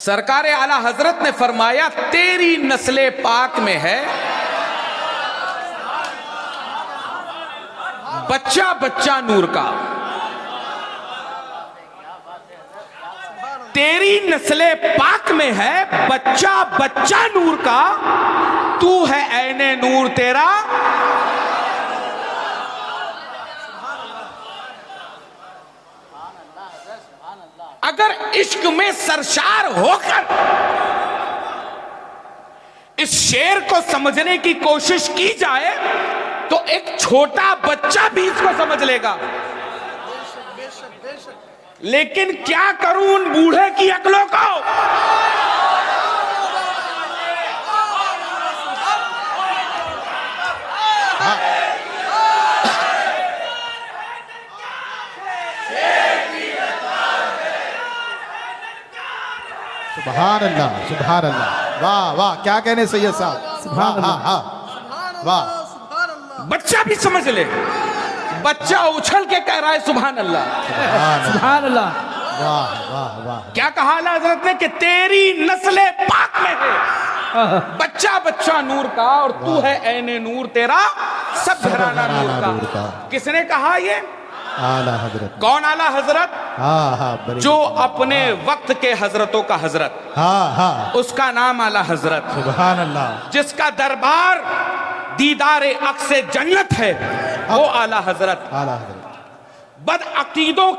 सरकार आला हजरत ने फरमाया तेरी नस्ले पाक में है बच्चा बच्चा नूर का। तेरी नस्ले पाक में है बच्चा बच्चा नूर का, तू है ऐने नूर तेरा। अगर इश्क में सरशार होकर इस शेर को समझने की कोशिश की जाए तो एक छोटा बच्चा भी इसको समझ लेगा। लेकिन क्या करूं उन बूढ़े की अकलों को। सुभान अल्लाह, सुभान अल्लाह, वाह वाह, क्या कहने सैयद साहब, सुभान अल्लाह, वाह। बच्चा भी समझ ले, बच्चा उछल के कह रहा है सुभान अल्लाह, सुभान अल्लाह, वाह वाह वाह। क्या कहा आला हज़रत ने कि तेरी नस्ले पाक में है बच्चा बच्चा नूर का, और तू है ऐने नूर तेरा सब घराना नूर का। किसने कहा ये? आला हजरत। कौन आला हजरत? हाँ हाँ, जो अपने वक्त के हजरतों का हजरत, हाँ हाँ, उसका नाम आला हजरत। सुभान अल्लाह। जिसका दरबार दीदारे अक्से जन्नत है वो आला हजरत। आला हजरत। बद अकीदों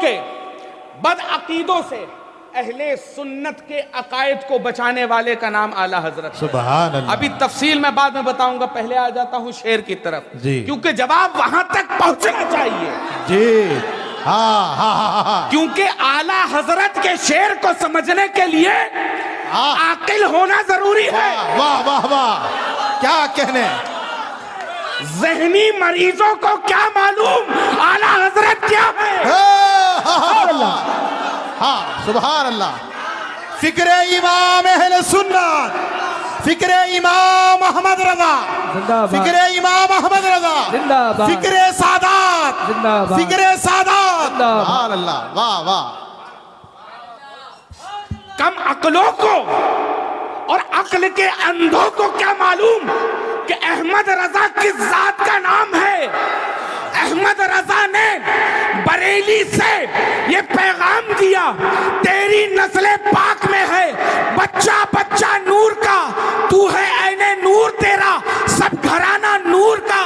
से अहले सुन्नत के अकायद को बचाने वाले का नाम आला हजरत। सुभान अल्लाह। अभी तफसील मैं बाद में बताऊंगा, पहले आ जाता हूं शेर की तरफ जी, क्योंकि जवाब वहां तक पहुंचना चाहिए जी। हाँ हाँ हाँ हाँ, क्योंकि आला हजरत के शेर को समझने के लिए आकिल होना जरूरी है। वाह वाह वाह, क्या कहने। ज़हनी मरीजों को क्या मालूम आला हजरत क्या है। हाँ, सुभान अल्लाह। फिक्रे इमाम अहले सुन्नत, फिक्रे इमाम अहमद रजा, फिक्रे इमाम अहमद रजा, फिक्रे सादात, फिक्रे सादात। सुभान अल्लाह, वाह वाह। कम अक्लों को और अक्ल के अंधों को क्या मालूम कि अहमद रजा किस जात का नाम है। अहमद रजा ने बरेली से ये पैगाम दिया, तेरी नस्ले पाक में है बच्चा बच्चा नूर का, तू है ऐने नूर तेरा सब घराना नूर का।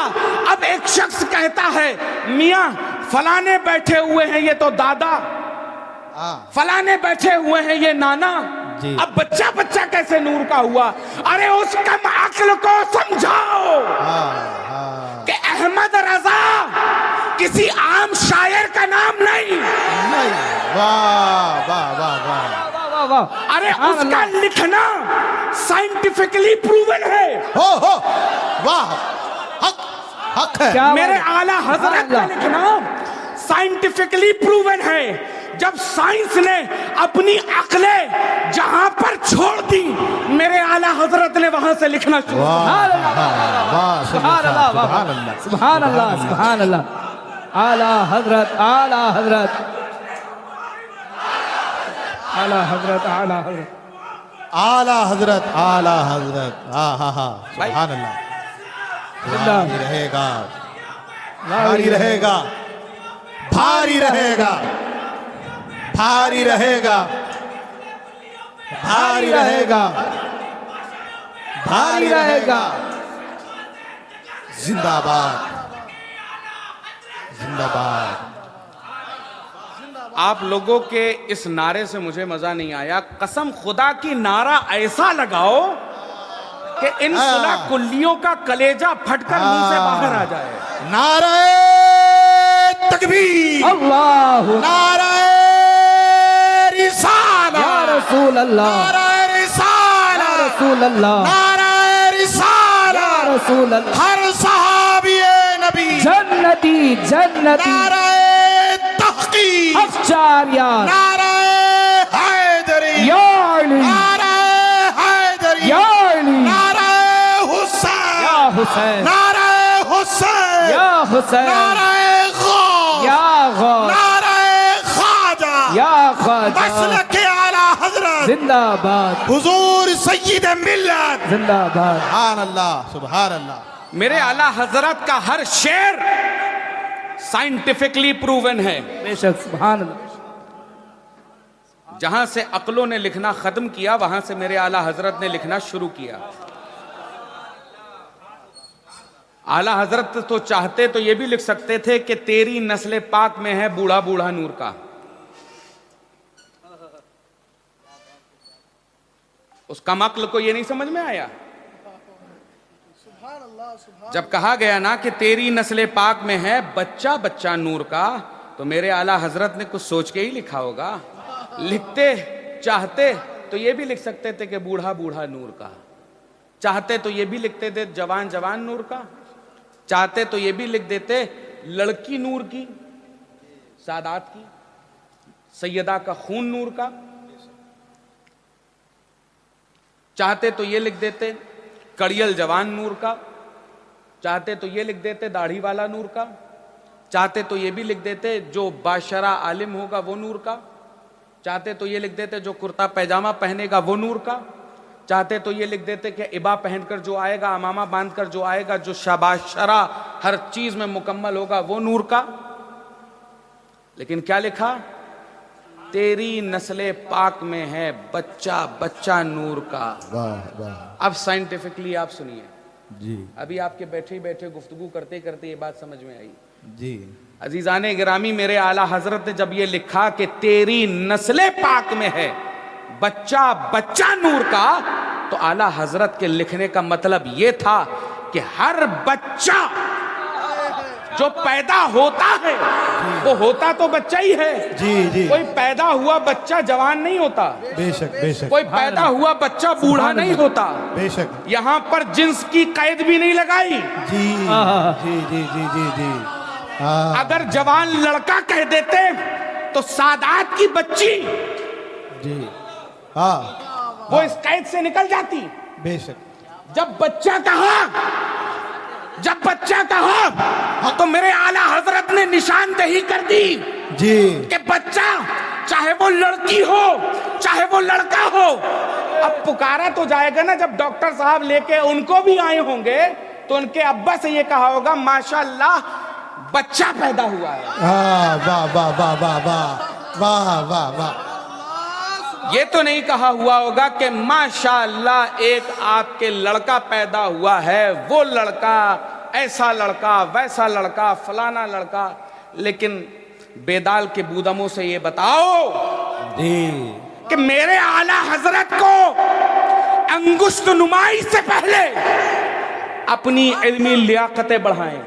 अब एक शख्स कहता है मियां फलाने बैठे हुए हैं ये तो दादा, फलाने बैठे हुए हैं ये नाना, अब बच्चा बच्चा कैसे नूर का हुआ। अरे उस कम अक्ल को समझाओ कि अहमद रजा किसी आम शायर का नाम नहीं। वाह वाह वाह वाह। अरे उसका लिखना साइंटिफिकली प्रूवन है। हो वाह, हक हक है। मेरे आला हजरत का लिखना साइंटिफिकली प्रूवन है। जब साइंस ने अपनी अक्लें जहां पर छोड़ दी, मेरे आला हजरत ने वहां से लिखना शुरू किया। सुभान अल्लाह, सुभान अल्लाह, सुभान अल्लाह। आला हजरत, आला हजरत, आला हजरत, आला हजरत, आला हजरत, आला हजरत। हाँ हाँ हाँ, सुभान अल्लाह। भारी रहेगा, भारी रहेगा, भारी रहेगा, भारी रहेगा, भारी रहेगा, भारी रहेगा। जिंदाबाद, जिंदाबाद। आप लोगों के इस नारे से मुझे मजा नहीं आया। कसम खुदा की नारा ऐसा लगाओ कि इन सुला कुल्लियों का कलेजा फटकर मुंह से बाहर आ जाए। नारे तकबीर, अल्लाह, नारे रिसाला, या रसूल अल्लाह, नारे रिसाला, या रसूल अल्लाह, नारे रिसाला, या रसूल अल्लाह। हर सहाबिए नबी जन्नती जन्नती, नारे तहकीक, अफचारिया, नारे हैदरी, या अली, नारे हैदरी, या अली, नारे हुसैन, या हुसैन, नारे हुसैन, या हुसैन, नारे गौस, या गौस, नारे ख्वाजा, या ख्वाजा, मसलक आला हजरत, जिंदाबाद हुजूर सय्यद मिल्लत जिंदाबाद सुभान अल्लाह सुभान अल्लाह। मेरे आला हजरत का हर शेर साइंटिफिकली प्रूवन है। बेशक सुभान अल्लाह। जहां से अक्लों ने लिखना खत्म किया वहां से मेरे आला हजरत ने लिखना शुरू किया। आला हजरत तो चाहते तो ये भी लिख सकते थे कि तेरी नस्ल पाक में है बूढ़ा बूढ़ा नूर का। उस कम अक्ल को ये नहीं समझ में आया। जब कहा गया ना कि तेरी नस्ल पाक में है बच्चा बच्चा नूर का, तो मेरे आला हजरत ने कुछ सोच के ही लिखा होगा। लिखते चाहते तो ये भी लिख सकते थे कि बूढ़ा बूढ़ा नूर का, चाहते तो ये भी लिखते थे जवान जवान नूर का, चाहते तो ये भी लिख देते लड़की नूर की, सादात की, सैयदा का खून नूर का, चाहते तो ये लिख देते कड़ियल जवान नूर का, चाहते तो ये लिख देते दाढ़ी वाला नूर का, चाहते तो ये भी लिख देते जो बाशरा आलिम होगा वो नूर का, चाहते तो ये लिख देते जो कुर्ता पैजामा पहनेगा वो नूर का, चाहते तो ये लिख देते कि इबा पहनकर जो आएगा, अमामा बांधकर जो आएगा, जो शाबाशरा हर चीज में मुकम्मल होगा वो नूर का। लेकिन क्या लिखा? तेरी नस्ले पाक में है बच्चा बच्चा नूर का। वाह वाह। अब साइंटिफिकली आप सुनिए जी अभी आपके बैठे बैठे गुफ्तगू करते करते ये बात समझ में आई। जी अजीजाने गिरामी, मेरे आला हजरत ने जब ये लिखा कि तेरी नस्ले पाक में है बच्चा बच्चा नूर का, तो आला हजरत के लिखने का मतलब ये था कि हर बच्चा जो पैदा होता है वो होता तो बच्चा ही है। जी जी कोई पैदा हुआ बच्चा जवान नहीं होता, बेशक बेशक कोई पैदा हुआ बच्चा बूढ़ा नहीं होता। बेशक। यहाँ पर जिन्स की कैद भी नहीं लगाई। जी जी जी जी जी जी हाँ अगर जवान लड़का कह देते तो सादात की बच्ची जी हाँ वो इस कैद से निकल जाती। बेशक। जब बच्चा कहा तो मेरे आला हजरत ने निशानदेही कर दी जी कि बच्चा चाहे वो लड़की हो चाहे वो लड़का हो। अब पुकारा तो जाएगा ना, जब डॉक्टर साहब लेके उनको भी आए होंगे तो उनके अब्बा से ये कहा होगा माशाल्लाह बच्चा पैदा हुआ है। हाँ वाह वाह वाह वाह वाह वाह वाह वाह। ये तो नहीं कहा हुआ होगा कि माशाअल्लाह एक आपके लड़का पैदा हुआ है, वो लड़का ऐसा लड़का वैसा लड़का फलाना लड़का। लेकिन बेदाल के बूदमों से ये बताओ जी कि मेरे आला हजरत को अंगुष्ठ नुमाई से पहले अपनी इल्मी लियाकतें बढ़ाएं।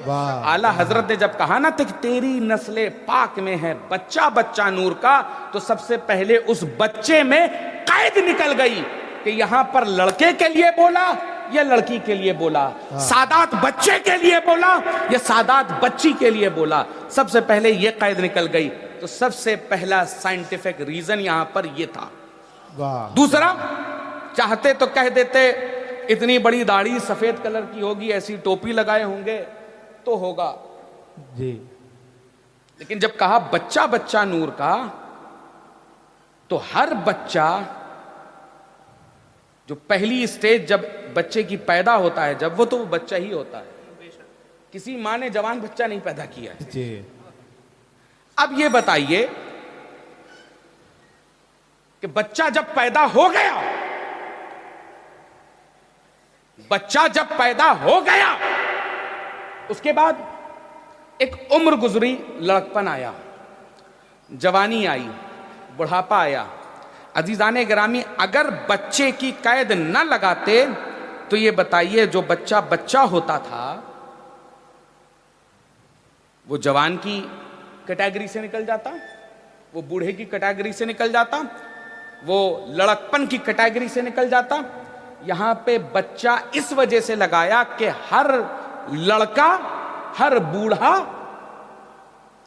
वाह। आला हजरत ने जब कहा ना कि तेरी नस्ले पाक में है बच्चा बच्चा नूर का, तो सबसे पहले उस बच्चे में कैद निकल गई कि यहां पर लड़के के लिए बोला या लड़की के लिए बोला, सादात बच्चे के लिए बोला या सादात बच्ची के लिए बोला। सबसे पहले यह कैद निकल गई। तो सबसे पहला साइंटिफिक रीजन यहां पर यह था। वाह। दूसरा, चाहते तो कह देते इतनी बड़ी दाढ़ी सफेद कलर की होगी, ऐसी टोपी लगाए होंगे तो होगा जी। लेकिन जब कहा बच्चा बच्चा नूर का, तो हर बच्चा जो पहली स्टेज जब बच्चे की पैदा होता है, जब वो तो वो बच्चा ही होता है। किसी माँ ने जवान बच्चा नहीं पैदा किया है। जी। अब ये बताइए कि बच्चा जब पैदा हो गया, बच्चा जब पैदा हो गया, उसके बाद एक उम्र गुजरी, लड़कपन आया, जवानी आई, बुढ़ापा आया। अजीजाने गिरामी, अगर बच्चे की कैद न लगाते तो ये बताइए जो बच्चा बच्चा होता था वो जवान की कैटेगरी से निकल जाता, वो बूढ़े की कैटेगरी से निकल जाता, वो लड़कपन की कैटेगरी से निकल जाता। यहां पे बच्चा इस वजह से लगाया कि हर लड़का हर बूढ़ा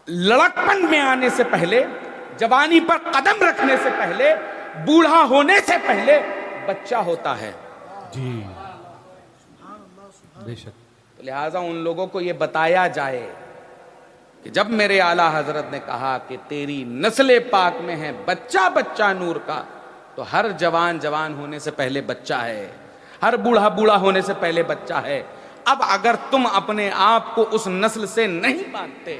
लड़कपन में आने से पहले, जवानी पर कदम रखने से पहले, बूढ़ा होने से पहले बच्चा होता है। जी बेशक। तो लिहाजा उन लोगों को यह बताया जाए कि जब मेरे आला हजरत ने कहा कि तेरी नस्ले पाक में है बच्चा बच्चा नूर का, तो हर जवान जवान होने से पहले बच्चा है, हर बूढ़ा बूढ़ा होने से पहले बच्चा है। अब अगर तुम अपने आप को उस नस्ल से नहीं मानते,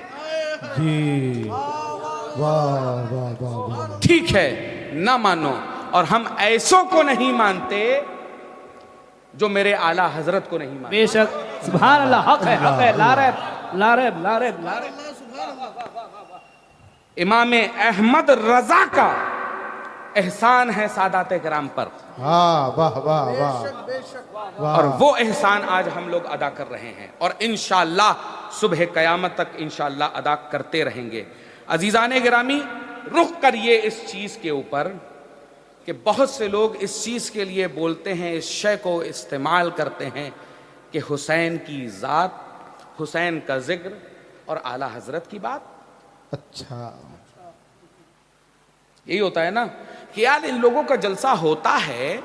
जी, वाह वाह वाह वाह, ठीक है, ना मानो। और हम ऐसों को नहीं मानते जो मेरे आला हजरत को नहीं मानते। बेशक, सुभान अल्लाह, हक है, लारे लारे लारे लारे। इमाम अहमद रजा का एहसान है सादात किराम पर, हाँ, वाह वाह वाह, और वो एहसान आज हम लोग अदा कर रहे हैं और इंशाअल्लाह सुबह कयामत तक इंशाअल्लाह अदा करते रहेंगे। अजीजाने गिरामी, रुख करिए इस चीज के ऊपर कि बहुत से लोग इस चीज के लिए बोलते हैं, इस शय को इस्तेमाल करते हैं कि हुसैन की ज़ात, हुसैन का जिक्र और आला हजरत की बात। अच्छा, यही होता है ना कि यार इन लोगों का जलसा होता है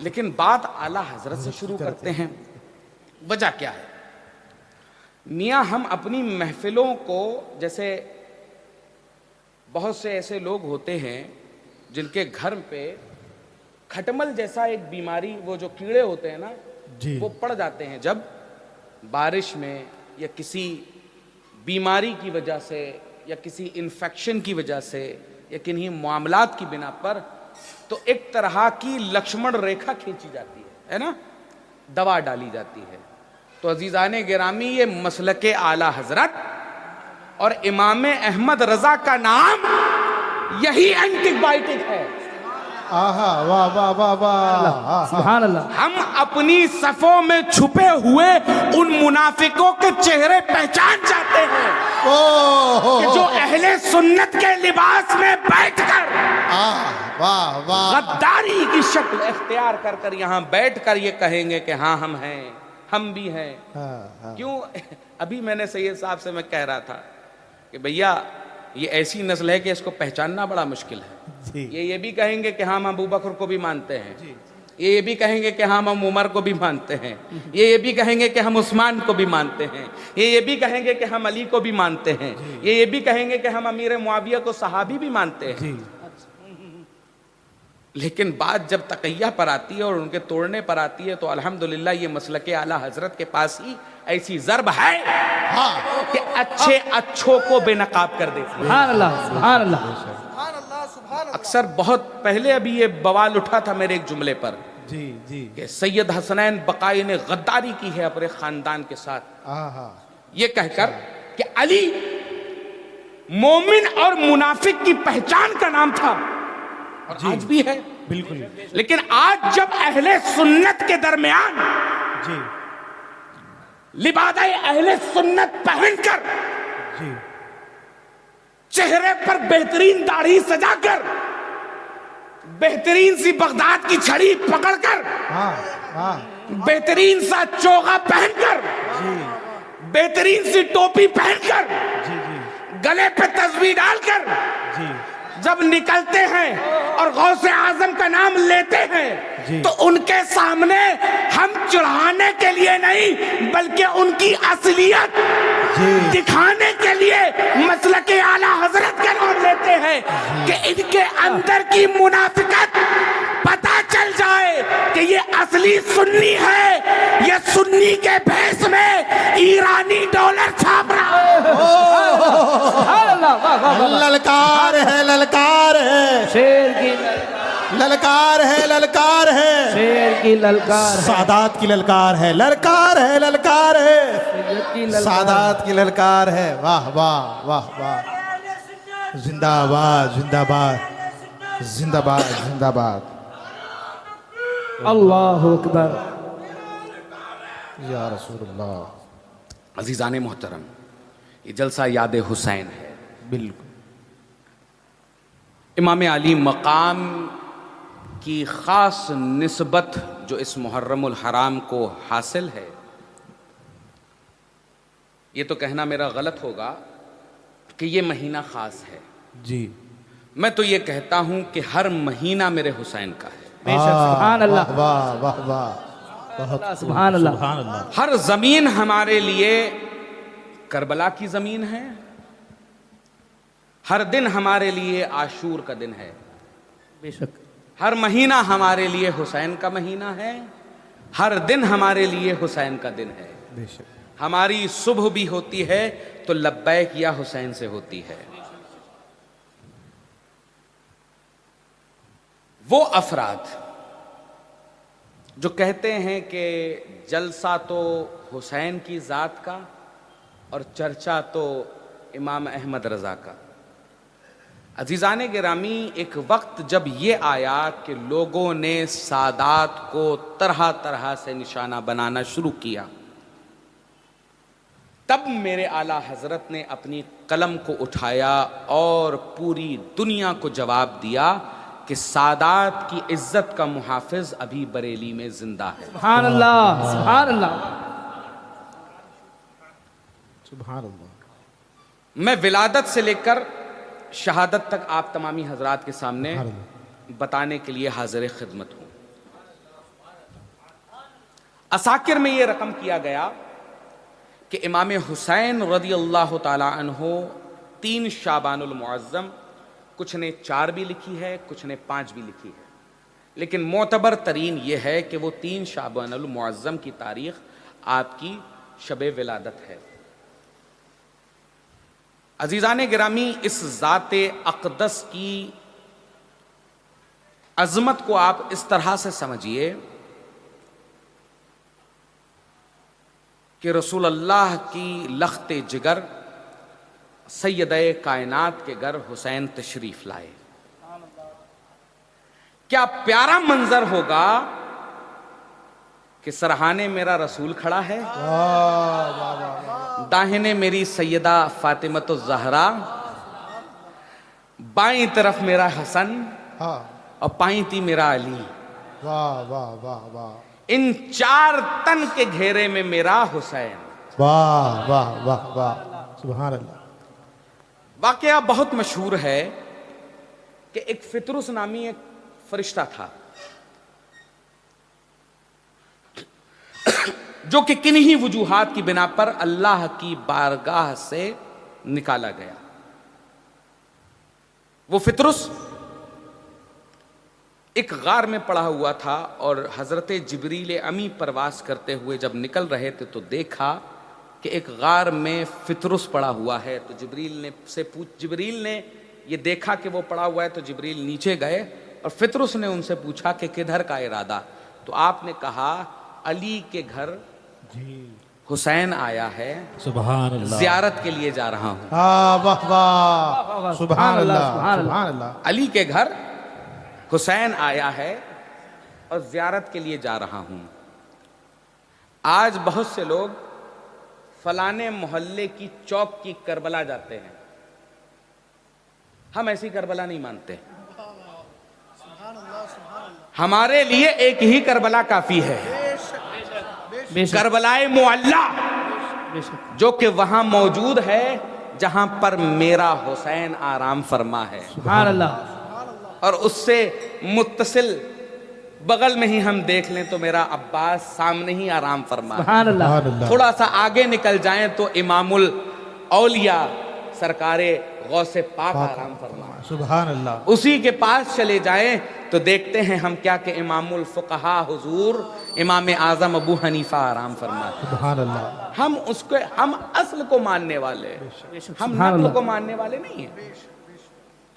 लेकिन बात आला हजरत से शुरू करते हैं। वजह क्या है? मियाँ, हम अपनी महफिलों को, जैसे बहुत से ऐसे लोग होते हैं जिनके घर पे खटमल जैसा एक बीमारी, वो जो कीड़े होते हैं ना जी, वो पड़ जाते हैं जब बारिश में या किसी बीमारी की वजह से या किसी इन्फेक्शन की वजह से या किन्हीं मामलात की बिना पर, तो एक तरह की लक्ष्मण रेखा खींची जाती है ना, दवा डाली जाती है। तो अजीजाने गिरामी, ये मसलके आला हजरत और इमाम अहमद रजा का नाम यही एंटीबायोटिक है। आहा, वाह वाह वाह वाह, सुभान अल्लाह। हम अपनी सफों में छुपे हुए उन मुनाफिकों के चेहरे पहचान जाते हैं कि जो अहले सुन्नत के लिबास में बैठकर वाह वाह, गद्दारी की शक्ल इख्तियार कर कर यहाँ बैठकर ये कहेंगे कि हाँ हम हैं, हम भी हैं। क्यों? अभी मैंने सैयद साहब से मैं कह रहा था कि भैया ये ऐसी नस्ल है कि इसको पहचानना बड़ा मुश्किल है। ये भी कहेंगे कि हम अबू बकर को भी मानते हैं, ये भी कहेंगे कि हम उमर को भी मानते हैं, ये भी कहेंगे कि हम उस्मान को भी मानते हैं, ये भी कहेंगे कि हम अली को भी मानते हैं, ये भी कहेंगे कि हम अमीर मुआविया को सहाबी भी मानते हैं। लेकिन बात जब तकैया पर आती है और उनके तोड़ने पर आती है तो अल्हम्दुलिल्लाह ये मसलके आला हजरत के पास ही ऐसी ज़र्ब है कि अच्छे अच्छों को बेनकाब कर देती है। सुभान अल्लाह, सुभान अल्लाह। अक्सर बहुत पहले अभी ये बवाल उठा था मेरे एक जुमले पर जी जी, कि सैयद हसनैन बकाई ने गद्दारी की है अपने खानदान के साथ, ये कहकर कि अली मोमिन और मुनाफिक की पहचान का नाम था और आज भी है। बिल्कुल। लेकिन आज जब अहले सुन्नत के दरमियान जी लिबादाए अहले सुन्नत पहनकर, जी, चेहरे पर बेहतरीन दाढ़ी सजाकर, बेहतरीन सी बगदाद की छड़ी पकड़कर, बेहतरीन सा चोगा पहनकर, बेहतरीन सी टोपी पहनकर, गले पे तस्वीर डालकर जब निकलते हैं और गौसे आजम का नाम लेते हैं तो उनके सामने हम चढ़ाने के लिए नहीं बल्कि उनकी असलियत दिखाने के लिए मसलके आला हजरत का नाम लेते हैं कि इनके अंदर की मुनाफिकत पता चल जाए कि ये असली सुन्नी है, ये सुन्नी के भेष में ईरानी डॉलर छाप रहा है। ललकार है, ललकार है, शेर की ललकार है, ललकार है, शेर की ललकार है, सादात की ललकार है, ललकार है, ललकार है, सैयद की ललकार, सादात की ललकार है। वाह वाह वाह वाह, जिंदाबाद जिंदाबाद जिंदाबाद जिंदाबाद। अल्लाहु अकबर। या रसूलुल्लाह। अजीजाने मोहतरम, ये जलसा याद हुसैन है। बिल्कुल। इमाम अली मकाम की ख़ास निस्बत जो इस मुहर्रमुल हराम को हासिल है, ये तो कहना मेरा गलत होगा कि ये महीना ख़ास है जी। मैं तो ये कहता हूँ कि हर महीना मेरे हुसैन का है। सुभान अल्लाह, वाह वाह वाह, सुभान अल्लाह। हर ज़मीन हमारे लिए करबला की ज़मीन है, हर दिन हमारे लिए आशूर का दिन है, बेशक। हर महीना हमारे लिए हुसैन का महीना है, हर दिन हमारे लिए हुसैन का दिन है। बेशक। हमारी सुबह भी होती है तो लब्बैक या हुसैन से होती है। वो अफराद जो कहते हैं कि जलसा तो हुसैन की ज़ात का और चर्चा तो इमाम अहमद रज़ा का। अजीज़ान गिरामी, एक वक्त जब ये आया कि लोगों ने सादात को तरह तरह से निशाना बनाना शुरू किया, तब मेरे आला हजरत ने अपनी कलम को उठाया और पूरी दुनिया को जवाब दिया कि सादात की इज्जत का मुहाफिज अभी बरेली में जिंदा है। सुभान अल्लाह, सुभान अल्लाह, सुभान अल्लाह। मैं विलादत से लेकर शहादत तक आप तमामी हजरात के सामने बताने के लिए हाजिर खिदमत हूं। असाकिर में यह रकम किया गया कि इमाम हुसैन रज़ी अल्लाह ताला अन्हो 3 शाबानुल मुअज़्ज़म, कुछ ने 4 भी लिखी है, कुछ ने 5 भी लिखी है, लेकिन मोतबर तरीन यह है कि वो 3 शाबानुल मुअज़्ज़म की तारीख आपकी शबे विलादत है। अजीज़ान गिरामी, इस ज़ाते अक़दस की अज़मत को आप इस तरह से समझिए कि रसूल अल्लाह की लख्ते जिगर सैयद-ए कायनात के घर हुसैन तशरीफ लाए। क्या प्यारा मंजर होगा कि सरहाने मेरा रसूल खड़ा है, दाहिने मेरी सैयदा फातिमतुज़ ज़हरा, बाईं तरफ मेरा हसन और पाईती मेरा अली। वाह वाह वाह वाह। इन 4 तन के घेरे में मेरा हुसैन। वाह वाह वाह वाह, सुभान अल्लाह। वाकया बहुत मशहूर है कि एक फितरुस नामी एक फरिश्ता था जो कि किन्हीं वजूहात की बिना पर अल्लाह की बारगाह से निकाला गया। वो फितरुस एक गार में पड़ा हुआ था और हजरत जिब्रील अमी परवास करते हुए जब निकल रहे थे तो देखा कि एक गार में फितरुस पड़ा हुआ है। तो जिब्रील ने ये देखा कि वो पड़ा हुआ है तो जिब्रील नीचे गए और फितरुस ने उनसे पूछा कि किधर का इरादा। तो आपने कहा अली के घर हुसैन आया है, सुभान अल्लाह, ज़ियारत के लिए जा रहा हूं। वाह वाह, सुभान अल्लाह, सुभान अल्लाह। अली के घर हुसैन आया है और ज़ियारत के लिए जा रहा हूं। आज बहुत से लोग फलाने मोहल्ले की चौक की करबला जाते हैं, हम ऐसी करबला नहीं मानते। हमारे लिए एक ही करबला काफी है, करबलाए मुअल्ला, जो कि वहां मौजूद है जहां पर मेरा हुसैन आराम फरमा है। सुभान अल्लाह। और उससे मुत्तसिल बगल में ही हम देख लें तो मेरा अब्बास सामने ही आराम फरमा है। सुभान अल्लाह। थोड़ा सा आगे निकल जाएं तो इमामुल औलिया सरकारे गौसे पाक आराम फरमा है। सुभान अल्लाह। उसी के पास चले जाएं तो देखते हैं हम क्या कि इमामुल फुक़हा हुजूर इमाम आज़म अबू हनीफा आराम फरमा है। सुभान अल्लाह। हम असल को मानने वाले, हम नक़ल को मानने वाले नहीं हैं।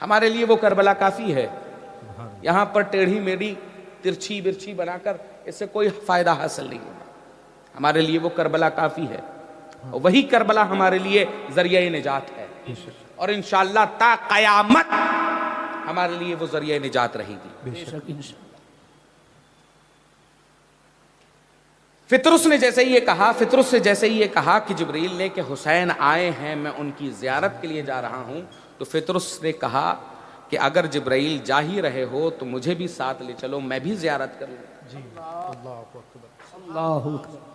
हमारे लिए वो करबला काफी है। यहां पर टेढ़ी मेढ़ी तिरछी बिरछी बनाकर इससे कोई फायदा हासिल नहीं है। हमारे लिए वो करबला काफी है और वही करबला हमारे लिए जरिया निजात है और इंशाअल्लाह ता क़यामत हमारे लिए वो जरिया निजात रहेगी। फितरुस से जैसे ही ये कहा कि जिब्रील ने कि हुसैन आए हैं, मैं उनकी ज़ियारत के लिए जा रहा हूं, तो फितरुस ने कहा कि अगर जिब्राइल जा ही रहे हो तो मुझे भी साथ ले चलो, मैं भी ज़ियारत कर लूँ। जी, अल्लाहु अकबर।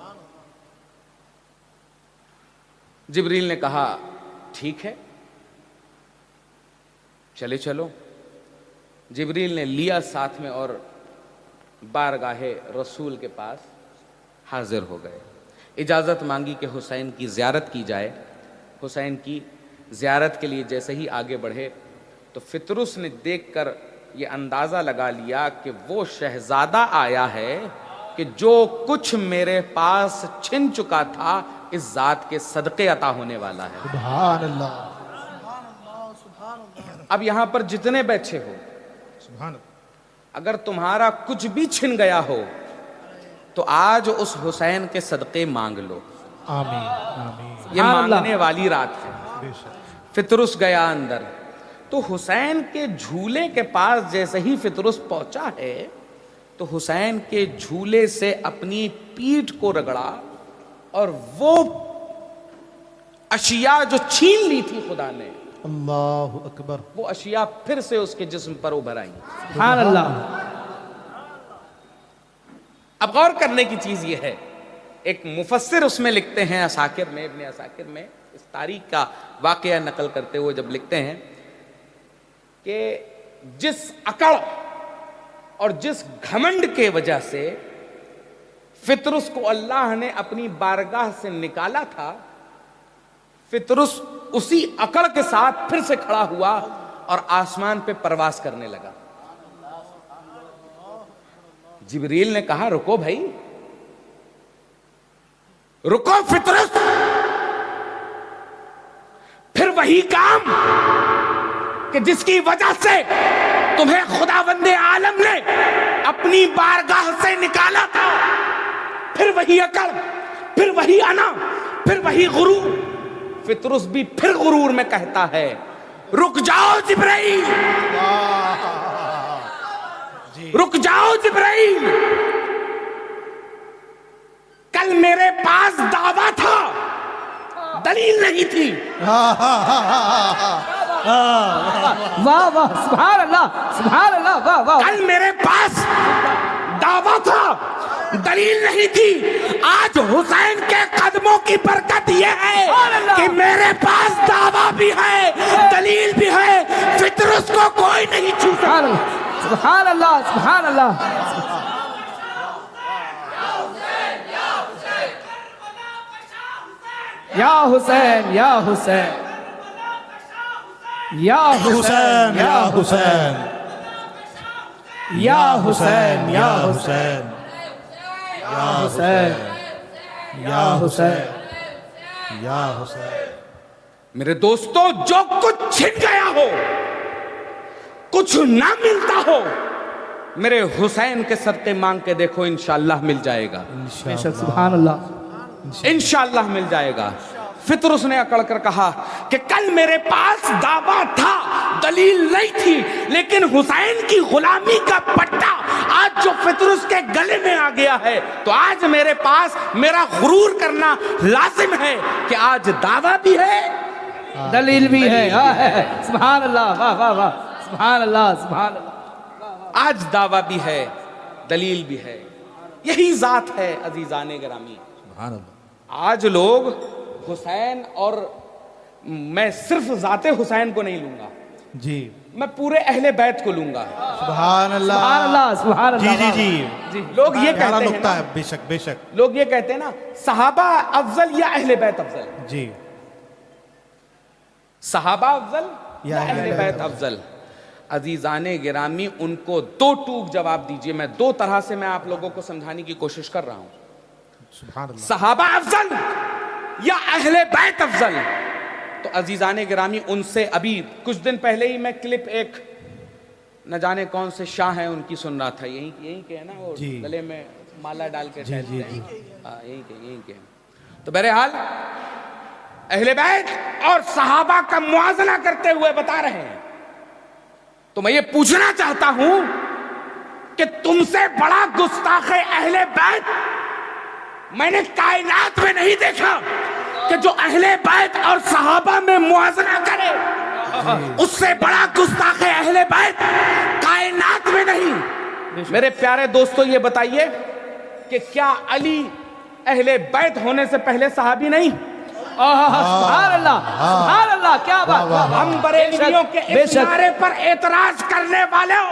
जिब्रील ने कहा ठीक है चले चलो। जिब्रील ने लिया साथ में और बारगाहे रसूल के पास हाजिर हो गए। इजाज़त मांगी कि हुसैन की ज़ियारत की जाए। हुसैन की ज़ियारत के लिए जैसे ही आगे बढ़े तो फितरुस ने देखकर ये अंदाजा लगा लिया कि वो शहजादा आया है कि जो कुछ मेरे पास छिन चुका था इस जात के सदके अता होने वाला है। सुभान अल्लाह, अब यहां पर जितने बैठे हो, सुभान अल्लाह, अगर तुम्हारा कुछ भी छिन गया हो तो आज उस हुसैन के सदके मांग लो। आमीन आमीन। ये मांगने वाली रात है। बेशक। फितरुस गया अंदर, तो हुसैन के झूले के पास जैसे ही फितरुस पहुंचा है तो हुसैन के झूले से अपनी पीठ को रगड़ा और वो अशिया जो छीन ली थी खुदा ने, अल्लाहु अकबर, वो अशिया फिर से उसके जिस्म पर उभर आई। सुभान अल्लाह। अब गौर करने की चीज ये है, एक मुफस्सिर उसमें लिखते हैं, असाकिर में, इब्ने असाकिर में इस तारीख का वाकया नकल करते हुए जब लिखते हैं कि जिस अकड़ और जिस घमंड के वजह से फितरुस को अल्लाह ने अपनी बारगाह से निकाला था, फितरुस उसी अकड़ के साथ फिर से खड़ा हुआ और आसमान पे परवास करने लगा। जिब्रील ने कहा रुको भाई, रुको फितरुस, फिर वही काम कि जिसकी वजह से तुम्हें खुदावंदे आलम ने अपनी बारगाह से निकाला था, फिर वही अकड़, फिर वही अना, फिर वही गुरूर। फितरुस भी फिर गुरूर में कहता है रुक जाओ जिब्राइल, रुक जाओ जिब्राइल, कल मेरे पास दावा था, दलील नहीं थी। वाह वाह, सुभान अल्लाह, सुभान अल्लाह, वाह वाह। कल मेरे पास दावा था, दलील नहीं थी। आज हुसैन के कदमों की बरकत यह है कि मेरे पास दावा भी है, दलील भी है, फितरुस को कोई नहीं छू सकता। सुभान अल्लाह, सुभान अल्लाह। या हुसैन, या हुसैन, या हुसैन, या हुसैन, या हुसैन, या हुसैन, या हुसैन, या हुसैन, या हुसैन, या हुसैन। मेरे दोस्तों, जो कुछ छिन गया हो, कुछ ना मिलता हो, मेरे हुसैन के सदके मांग के देखो, इंशाअल्लाह मिल जाएगा। बेशक, सुभान अल्लाह, इंशाअल्लाह मिल जाएगा। फितरुस ने अकड़ कर कहा कि कल मेरे पास दावा था, दलील नहीं थी, लेकिन हुसैन की गुलामी का पट्टा आज जो फितरुस के गले में आ गया है, तो आज मेरे पास मेरा गुरूर करना लाजिम है कि आज दावा भी है, दलील भी है। सुभान अल्लाह, वाह वाह वाह, सुभान अल्लाह, सुभान अल्लाह। आज दावा भी है, दलील भी है। यही जात है अजीजाने गिरामी। आज लोग हुसैन, और मैं सिर्फ जाते हुसैन को नहीं लूंगा जी, मैं पूरे अहले बैत को लूंगा। सुभान अल्लाह, सुभान अल्लाह, सुभान अल्लाह। जी जी जी जी। लोग ये कहते हैं नुक्ता ना, है, बेशक बेशक, लोग ये कहते हैं ना, सहाबा अफजल या अहले बैत अफजल, जी, सहाबा अफजल या या अहले बैत अफजल। अजीजाने गिरामी, उनको दो टूक जवाब दीजिए। मैं दो तरह से मैं आप लोगों को समझाने की कोशिश कर रहा हूं। सुभान अल्लाह, सहाबा अफजल या अहले बैत अफजल। तो अजीजाने गिरामी, उनसे अभी कुछ दिन पहले ही मैं क्लिप एक न जाने कौन से शाह हैं उनकी सुन रहा था, यही के है ना, वो जी। गले में माला डाल के जी, टहलते जी, हैं। हाँ, यही के। तो बहरहाल अहले बैत और सहाबा का मुआजना करते हुए बता रहे हैं। तो मैं ये पूछना चाहता हूं कि तुमसे बड़ा गुस्ताखे अहले बैत मैंने कायनात में नहीं देखा कि जो अहले बैत और सहाबा में मुआजना करे। उससे बड़ा गुस्ताखे अहले बैत कायनात में नहीं। मेरे प्यारे दोस्तों, ये बताइए कि क्या अली अहले बैत होने से पहले सहाबी नहीं? सुभान अल्लाह, सुभान अल्लाह, क्या बात। हम बरेलवियों के इस नारे पर एतराज करने वाले हो,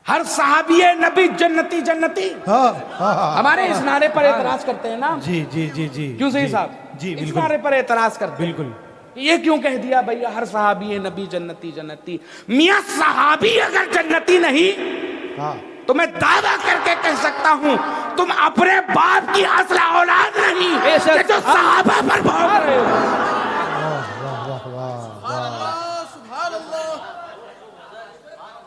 हर सहाबी नबी जन्नती जन्नती, हमारे इस नारे पर एतराज करते हैं ना? जी जी जी जी, क्यों सही साहब? जी इस बिल्कुल, नारे पर एतराज करते हैं। बिल्कुल। ये क्यों कह दिया भैया हर सहाबी है नबी जन्नती जन्नती? मियां सहाबी अगर जन्नती नहीं हाँ तो मैं दावा करके कह सकता हूं तुम अपने बाप की असल औलाद नहीं बेशक। कि जो सहाबा पर भोग रहे हो।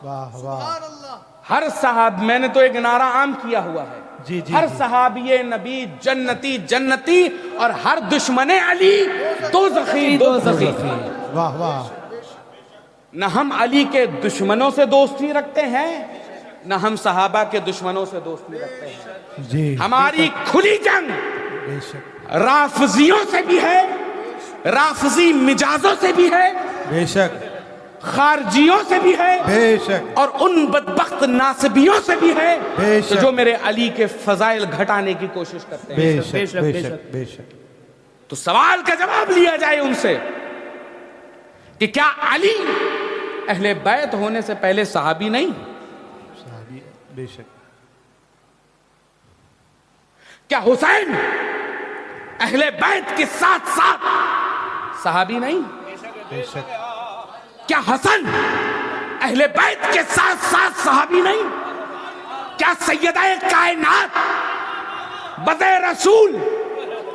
वाह वाह वाह। हर सहाब, मैंने तो एक नारा आम किया हुआ है, जी, जी, हर जी। सहाबी नबी जन्नती जन्नती और हर दुश्मने अली दोज़खी दोज़खी। वाह वाह। न हम अली के दुश्मनों से दोस्ती रखते हैं, न हम सहाबा के दुश्मनों से दोस्ती रखते हैं। जी हमारी खुली जंग बेशक राफजियों से भी है, राफजी मिजाजों से भी है, बेशक खारजियों से भी है, बेशक और उन बदबख्त नासबियों से भी है बेशक। तो जो मेरे अली के फजाइल घटाने की कोशिश करते हैं। बेशक बेशक, बेशक बेशक। बेशक। तो सवाल का जवाब लिया जाए उनसे कि क्या अली अहले बैत होने से पहले सहाबी नहीं? बेशक। क्या हुसैन अहले बैत के साथ साथ सहाबी नहीं? बेशक। क्या हसन अहले बैत के साथ साथ सहाबी नहीं? क्या सैयदा कायनात बदे रसूल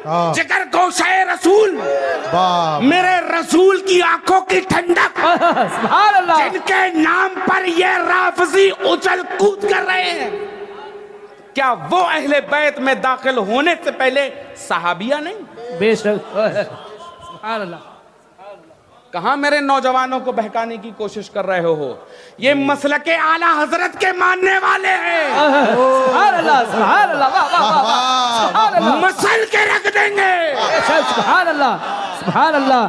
हाँ जिगर गोशे रसूल वाह मेरे रसूल की आंखों की ठंडक सुभान अल्लाह। जिनके नाम पर ये राफजी उछल कूद कर रहे हैं, क्या वो अहले बैत में दाखिल होने से पहले सहाबिया नहीं? बेशक सुभान अल्लाह। कहां मेरे नौजवानों को बहकाने की कोशिश कर रहे हो? ये मसलके आला हजरत के मानने वाले हैं, सुभान अल्लाह सुभान अल्लाह। वाह वाह वाह वाह। सुभान अल्लाह। मसल के रख देंगे। बेशक, सुभान अल्लाह सुभान अल्लाह।